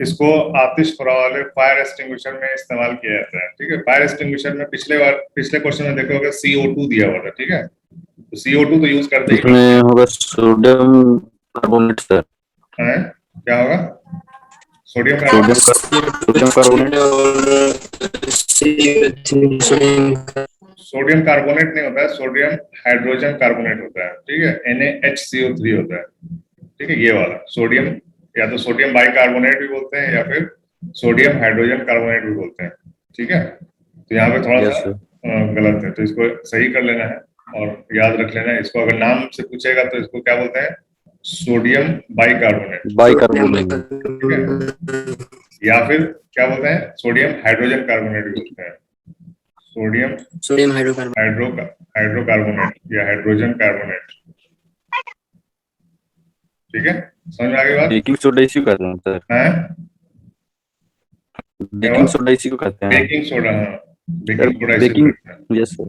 इसको आतिश वाले fire extinguisher में इस्तेमाल किया जाता है। ठीक है, फायर एक्सटिंग्विशर में पिछले क्वेश्चन में देखोगे CO2 दिया हुआ था। ठीक है, तो CO2 तो यूज करते ही इसमें होगा सोडियम कार्बोनेट सर। है। क्या होगा? सोडियम कार्बोनेट और सोडियम कार्बोनेट नहीं होता है, सोडियम हाइड्रोजन कार्बोनेट होता है। ठीक है, NaHCO3 होता है। ठीक है, ये वाला सोडियम, या तो सोडियम बाइकार्बोनेट भी बोलते हैं या फिर सोडियम हाइड्रोजन कार्बोनेट भी बोलते हैं। ठीक है, तो यहाँ पे थोड़ा सा गलत है, तो इसको सही कर लेना है और याद रख लेना है। इसको अगर नाम से पूछेगा तो इसको क्या बोलते हैं? Sodium bicarbonate. ठीक है, या फिर क्या बोलते हैं? सोडियम हाइड्रोजन कार्बोनेट भी बोलते हैं। सोडियम हाइड्रोकार्बोनेट या हाइड्रोजन कार्बोनेट। ठीक है, समझ में आ गई बात? बेकिंग सोडा इसी को कहते हैं सर। बेकिंग सोडा इसी को कहते हैं। बेकिंग सोडा, हाँ, बेकिंग सोडा इसी को कहते हैं। यस सर,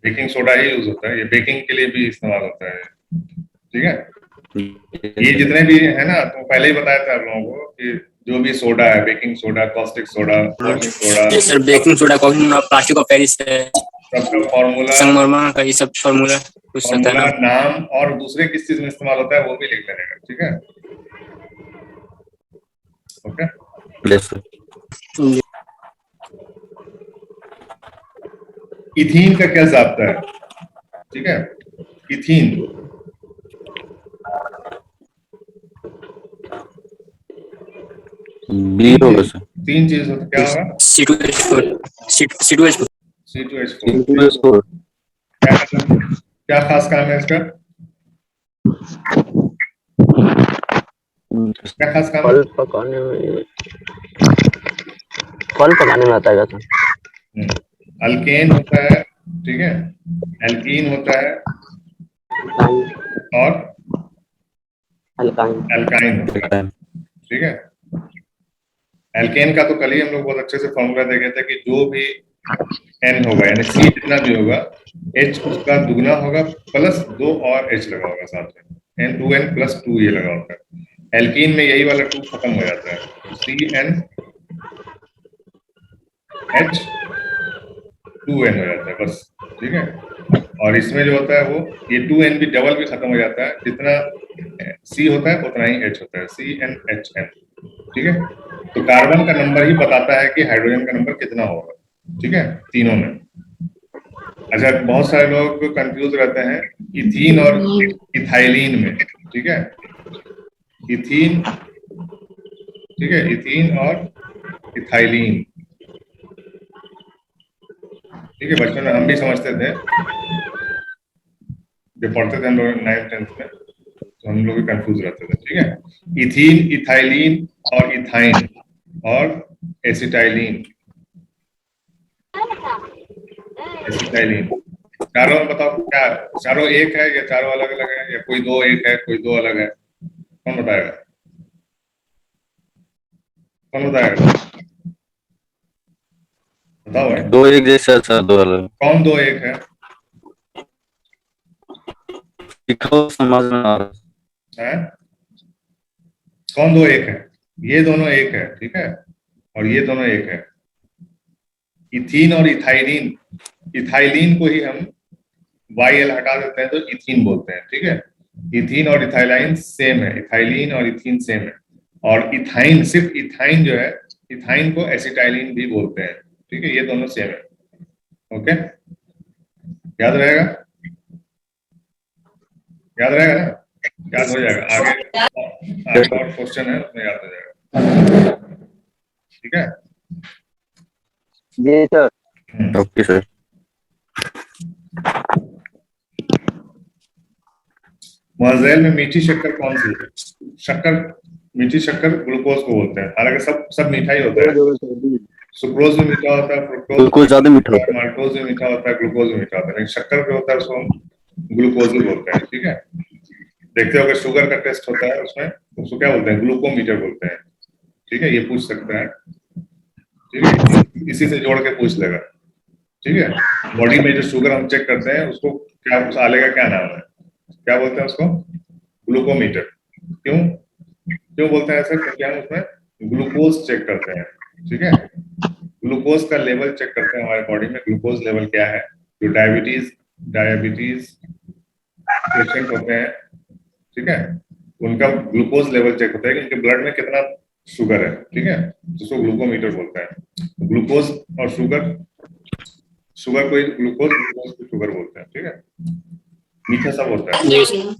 बेकिंग सोडा ही यूज होता है, ये बेकिंग के लिए भी इस्तेमाल होता है। ठीक है, ये जितने भी है ना, तो पहले ही बताया था आप लोगों को कि जो भी सोडा है, baking soda, caustic soda, warning soda, sir baking soda plastic of Paris है, सबका फॉर्मूला, संगमरमर का ये सब फॉर्मूला कुछ सकता है ना, नाम और दूसरे किस चीज में इस्तेमाल होता है वो भी लिख लेने का। ठीक है, ओके। Yes sir. इथीन का क्या जापता है? ठीक है, इथीन बी होगा सर। तीन चीज होता, क्या होगा? C2H4 क्या खास काम है इसका? क्या खास काम? फल पकाने में आता है सर। अल्केन होता है, ठीक है, एल्कीन होता है और अल्काइन होता है। ठीक है, एल्केन का तो कल ही हम लोग बहुत अच्छे से फॉर्मूला देखे थे कि जो भी N होगा, यानी C जितना भी होगा, H उसका दुगना होगा प्लस 2 और H लगा होगा साथ में, N2N + 2 ये लगा होता है। एल्कीन में यही वाला 2 खत्म हो जाता है, CnH2n हो जाता है बस। ठीक है, और इसमें जो होता है वो ये 2n भी डबल भी खत्म हो जाता है, जितना C होता है उतना ही H होता है, CnHn। ठीक है, तो कार्बन का नंबर ही बताता है कि हाइड्रोजन का नंबर कितना होगा। ठीक है, तीनों में। अच्छा, बहुत सारे लोग कंफ्यूज रहते हैं इथीन और इथाइलिन में। ठीक है, इथीन, ठीक है, इथीन और इथाइलिन। ठीक है, बचपन में हम भी समझते थे, जब पढ़ते थे हम लोग 9th-10th में, तो हम लोग भी कंफ्यूज रहते थे। ठीक है, इथीन, इथाइलिन और इथाइन और एसिटाइलिन। चारों बताओ, क्या चारों एक है या चारों अलग अलग है, या कोई दो एक है कोई दो अलग है? कौन बताएगा? बताओ है। दो एक जैसा सर, दो अलग। कौन दो एक है? समझ में आ रहा है? कौन दो एक है? ये दोनों एक है, ठीक है, और ये दोनों एक है। इथीन और इथाइलिन, इथाइलिन को ही हम YL हटा देते हैं तो इथीन बोलते हैं। ठीक है, इथीन और इथाइलिन सेम है, इथाइलिन और इथीन सेम है। और इथाइन, सिर्फ इथाइन जो है, इथाइन को एसिटाइलिन भी बोलते हैं। ठीक है, ये दोनों सेम है। ओके, याद रहेगा? याद रहेगा ना? याद हो जाएगा, आगे और क्वेश्चन है उसमें याद हो जाएगा। ठीक है जी सर। Okay sir. मुआज़ेल में मीठी शक्कर कौन सी है? शक्कर, मीठी शक्कर ग्लूकोज को बोलते हैं। हालांकि सब मीठा ही होता है। सुक्रोज भी मीठा होता है, फ्रुक्टोज ज्यादा मीठा होता है, माल्टोज भी मीठा होता है, ग्लूकोज भी मीठा होता है, लेकिन शक्कर जो होता है उसको हम ग्लूकोज भी बोलते हैं। ठीक है, देखते हो अगर शुगर का टेस्ट होता है उसमें तो उसको क्या बोलते हैं? ग्लूकोमीटर बोलते हैं। ठीक है, ये पूछ सकता है। ठीक है, इसी से जोड़ के पूछ लेगा। ठीक है, बॉडी में जो शुगर हम चेक करते हैं उसको क्या, उस आले का क्या नाम है? क्या बोलते हैं उसको? ग्लूकोमीटर। क्यों बोलते हैं ऐसा? क्योंकि हम उसमें ग्लूकोज चेक करते हैं, ठीक है। ग्लूकोज का लेवल चेक करते हैं हमारे बॉडी में, ग्लूकोज लेवल क्या है। जो डायबिटीज पेशेंट होते हैं, ठीक है, उनका ग्लूकोज लेवल चेक होता है कि उनके ब्लड में कितना शुगर है, ठीक है, जिसको ग्लूकोमीटर बोलते हैं। ग्लूकोज और शुगर को ग्लूकोज को शुगर बोलते हैं, ठीक है। मीठा सब होता है। जी सर।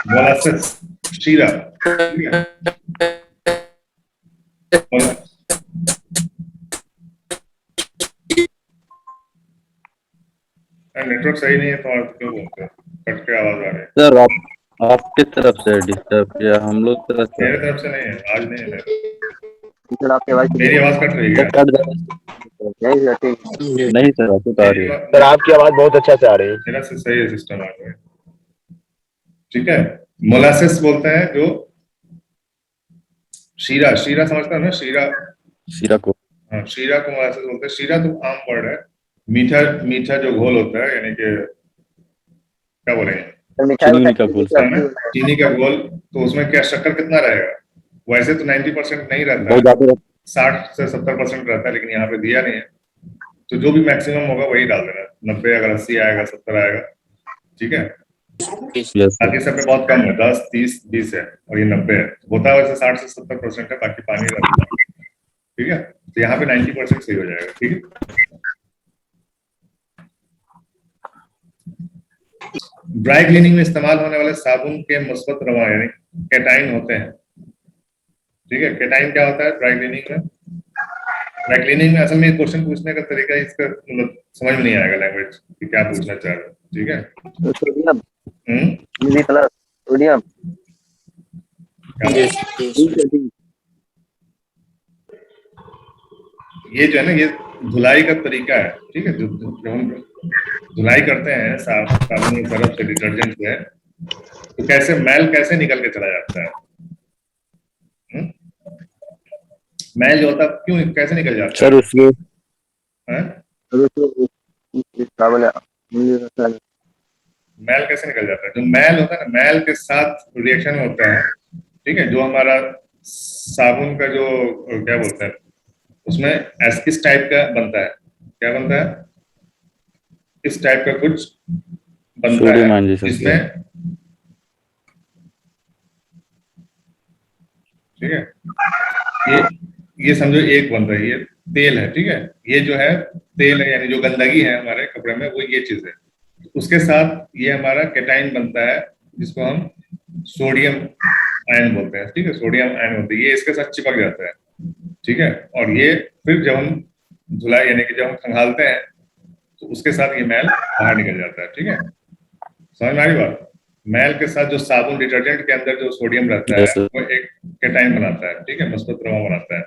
मोलासेस, शीरा, ठीक है। नेटवर्क सही नहीं है तो आप क्यों बोलते हैं, कट के आवाज आ रही है। सर आपकी तरफ से डिस्टर्ब या हम लोग तरफ से? मेरे तरफ से नहीं है, आज नहीं है। सर आपकी आवाज मेरी आवाज कट रही है। सर कट जाए। नहीं सर ठीक। नहीं सर आपको तो आ रही है। सर आपकी आवाज बहुत अच्छा से आ रही है। मेरा से सही है सिस्टम आ रहा है, ठीक है। मोलासेस बोलते हैं जो शीरा समझता है ना, शीरा को हाँ, शीरा को मोलासेस बोलते हैं। शीरा तो आम वर्ड है। मीठा जो घोल होता है, यानी कि क्या बोलेंगे, चीनी का घोल है ना, चीनी का घोल। तो उसमें क्या शक्कर कितना रहेगा? वैसे तो 90% नहीं रहता बहुत है, ज्यादा 60 से 70% रहता है, लेकिन यहाँ पे दिया नहीं है। तो जो भी मैक्सिमम होगा वही डाल देना। 90 अगर 80 आएगा, 70 आएगा, ठीक है। यस बाकी सब में बहुत कम है, 10, 30, 20 है, और ये 90 है। होता है वैसे 60 से 70% है, बाकी पानी रहता है, ठीक है। तो यहाँ पे 90% सही हो जाएगा, ठीक है। ड्राई क्लीनिंग में इस्तेमाल होने वाले साबुन के मुस्बत रवा यानी कैटाइन होते हैं, ठीक है। कैटाइन क्या होता है ड्राई क्लीनिंग में? ड्राई क्लीनिंग में असल में क्वेश्चन पूछने का तरीका इसका मतलब समझ में नहीं आएगा लैंग्वेज कि क्या पूछना चाह रहे हो, ठीक है। सोडियम हम्म, जी प्लस सोडियम जी जी ये जो है ना, ये धुलाई का तरीका है, ठीक है। जो हम धुलाई करते हैं साबुन सरफ से, डिटर्जेंट से, तो कैसे मैल कैसे निकल के चला जाता है। हम्म? मैल जो होता है क्यों कैसे निकल जाता सर उसके है? क्या बोले मैल कैसे निकल जाता है? जो मैल होता है ना, मैल के साथ रिएक्शन होता है, ठीक है। जो हमारा साबुन का जो क्या बोलते हैं, उसमें किस टाइप का बनता है, क्या बनता है, इस टाइप का कुछ बनता सोडियम है, आयन जैसा जिसमें, ठीक है, ये समझो एक बनता है, ये तेल है, ठीक है। ये जो है तेल है, यानी जो गंदगी है हमारे कपड़े में, वो ये चीज है। उसके साथ ये हमारा कैटाइन बनता है, जिसको हम सोडियम आयन बोलते हैं, ठीक है। सोडियम आयन होता है, ये इसके साथ चिपक जाता है, ठीक है। और ये फिर जब हम धुलाई यानी कि जब हम खंगालते हैं, तो उसके साथ ये मैल बाहर निकल जाता है, ठीक है। समझ में आ रही बात? मैल के साथ जो साबुन डिटर्जेंट के अंदर जो सोडियम रहता है, Yes, sir. वो एक कैटाइन बनाता है, ठीक है, मुस्बत प्रभाव बनाता है।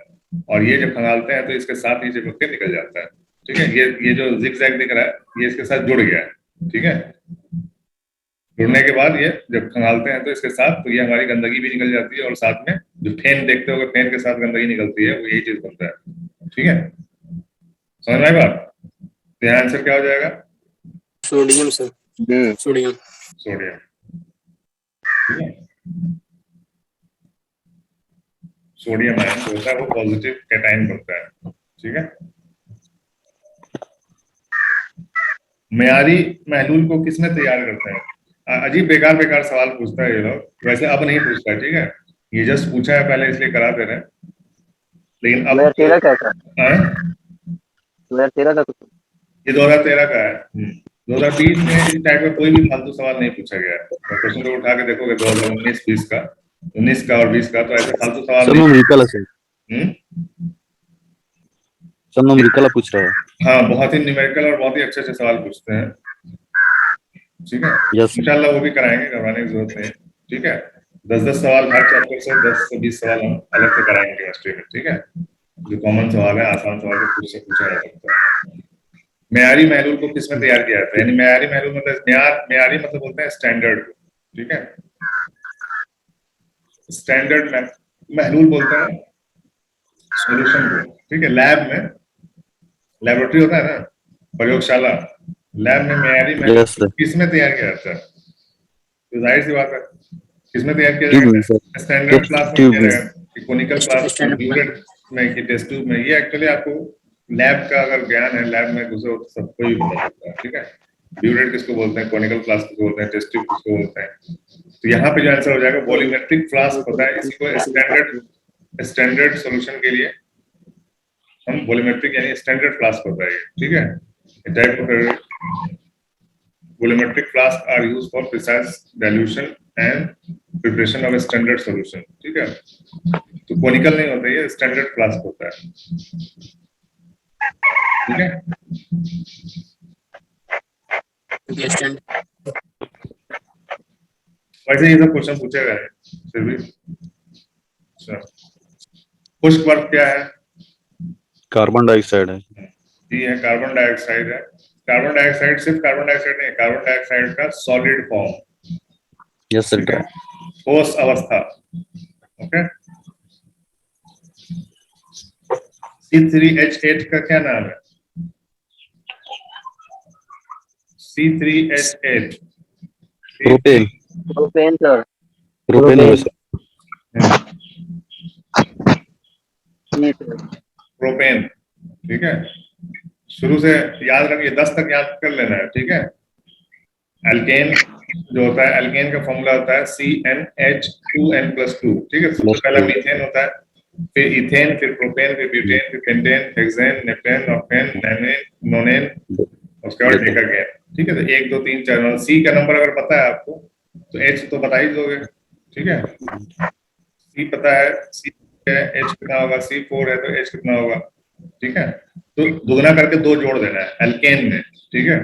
और ये जब खंगालते हैं तो इसके साथ ही चिपक के निकल जाता है, ठीक है। ये जो जिगजैग दिख रहा है, ये इसके साथ जुड़ गया है, ठीक है। जुड़ने के बाद ये जब खंगालते हैं तो इसके साथ, तो ये हमारी गंदगी भी निकल जाती है, और साथ में जो फेन देखते हो, फेन के साथ गंदगी निकलती है, वो यही चीज बनता है, ठीक है। समझ में आई बात? तो यहाँ आंसर क्या हो जाएगा? Sodium sir, sodium. सोडियम, ठीक है। सोडियम आयन जो होता है वो पॉजिटिव कैटाइन बनता है, ठीक है। मयारी महलूल को किसमें तैयार करते हैं? अजीब बेकार सवाल पूछता है ये लोग, वैसे अब नहीं पूछता है, ठीक है। ये जस्ट पूछा है पहले, इसलिए करा दे रहे हैं, लेकिन अब 2013 का है सर, हाँ? 2013 का कुछ ये 2013 का है। 2020 में इस टाइप का कोई भी फालतू सवाल नहीं पूछा गया है। क्वेश्चन को उठा के देखोगे 2019, 20 का, 19 का और 20 का, तो ऐसे फालतू सवाल सब नहीं। न्यूमेरिकल है सर, हम्म, सब न्यूमेरिकल पूछ रहा है। हाँ, बहुत ही न्यूमेरिकल और बहुत ही अच्छे साल पूछते हैं, ठीक है। यस इंशाल्लाह वो भी कराएंगे, घबराने की जरूरत नहीं, ठीक है। 10-10 सवाल हर चैप्टर से, 10 से 20 सवाल हम अलग से कराएंगे केमिस्ट्री में, ठीक है। जो कॉमन सवाल है, आसान सवाल है, खुद से पूछा जा सकता है। मेयारी महलूल को किसमें तैयार किया जाता है? यानी मेयारी महलूल मतलब मेयारी मतलब बोलते हैं स्टैंडर्ड, ठीक है। स्टैंडर्ड महलूल बोलते हैं सॉल्यूशन को, ठीक है। लैब में, लेबोरेटरी होता है ना, प्रयोगशाला, लैब में मेयारी Yes, महलूल sir. किसमें तैयार किया जाता है? तो जाहिर सी बात है, किसमें तैयार किया ट्यूब में जाएगा? सर, स्टैंडर्ड क्लास में ट्यूब किया में। जाएगा, कि कोनिकल क्लास ब्यूरेट में कि टेस्ट ट्यूब में, ये एक्चुअली आपको लैब का अगर ज्ञान है, लैब में घुसे हो तो सबको ही पता चलता है, ठीक है। ब्यूरेट किसको बोलते हैं, कोनिकल क्लास किसको बोलते हैं, टेस्ट ट्यूब किसको बोलते हैं। तो यहाँ पे जो आंसर हो जाएगा वॉल्यूमेट्रिक फ्लास्क होता है। इसी को स्टैंडर्ड सॉल्यूशन के लिए हम वॉल्यूमेट्रिक यानी स्टैंडर्ड फ्लास्क होता है, ठीक है। Type of volumetric flask are used for precise dilution and preparation of standard solution, ठीक है। तो कोनिकल नहीं होता, ये स्टैंडर्ड फ्लास्क होता है, ठीक है। वैसे ये सब क्वेश्चन पूछे गए फिर भी। अच्छा, खुश्क बर्फ क्या है? कार्बन डाइऑक्साइड है। ये है कार्बन डाइऑक्साइड है। कार्बन डाइऑक्साइड सिर्फ कार्बन डाइऑक्साइड नहीं है, कार्बन डाइऑक्साइड का सॉलिड फॉर्म, यस सर। ठोस अवस्था, ओके। C3H8 का क्या नाम है? C3H8 propane. Propane sir. Propane है सर। प्रोपेन, ठीक है। शुरू से याद रखिए, 10 तक याद कर लेना है, ठीक है। एल्केन जो होता है, एल्केन का फॉर्मूला होता है CnH2n+2, ठीक है। सबसे पहला मीथेन होता है, फिर इथेन, फिर प्रोपेन, फिर ब्यूटेन, फिर पेंटेन, हेक्सेन, नेप्टेन, ऑक्टेन, नोनेन, उसके बाद डेकाकेन, ठीक है। तो 1 2 3 4, सी का नंबर अगर पता है आपको तो H तो बता ही दोगे, ठीक है। सी पता है, सी है, H कितना होगा, C4 है तो H कितना होगा, ठीक है। तो दुगना करके 2 जोड़ देना है एल्केन में, ठीक है।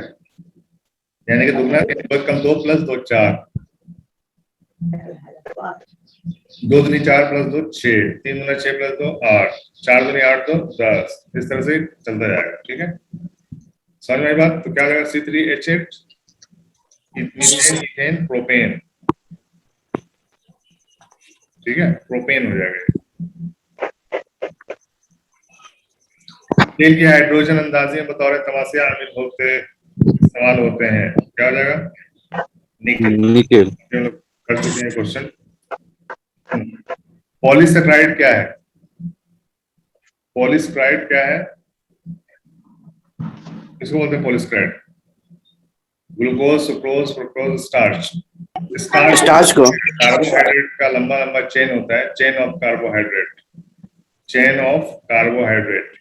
यानी कि दुगना 2 कम 2 प्लस 2 4, 2 दूनी 4 प्लस 2 6, 3 दूना 6 प्लस 2 8, 4 दूनी 8 तो 10, इस तरह से चलता जाएगा, ठीक है। समझ में आई बात? तो क्या हो जाएगा C3H8 मीथेन, इथेन, प्रोपेन, ठीक है, प्रोपेन हो जाएगा। तेल के हाइड्रोजन अंदाजे में बतौर तमाशा अमिल होते इस्तेमाल होते हैं, क्या हो जाएगा? निकेल। निकेल। हम लोग कर चुके हैं क्वेश्चन। पॉलीसेक्राइड क्या है? पॉलीसेक्राइड क्या है? किसको बोलते हैं polysaccharide? Glucose, sucrose, fructose, starch. Starch को। कार्बोहाइड्रेट का लंबा लंबा चेन होता है, chain of carbohydrate, chain of carbohydrate,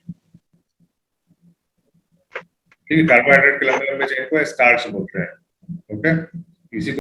ठीक है। कार्बोहाइड्रेट के लंबे लंबे चेन को स्टार्च बोलते हैं, ओके। इसी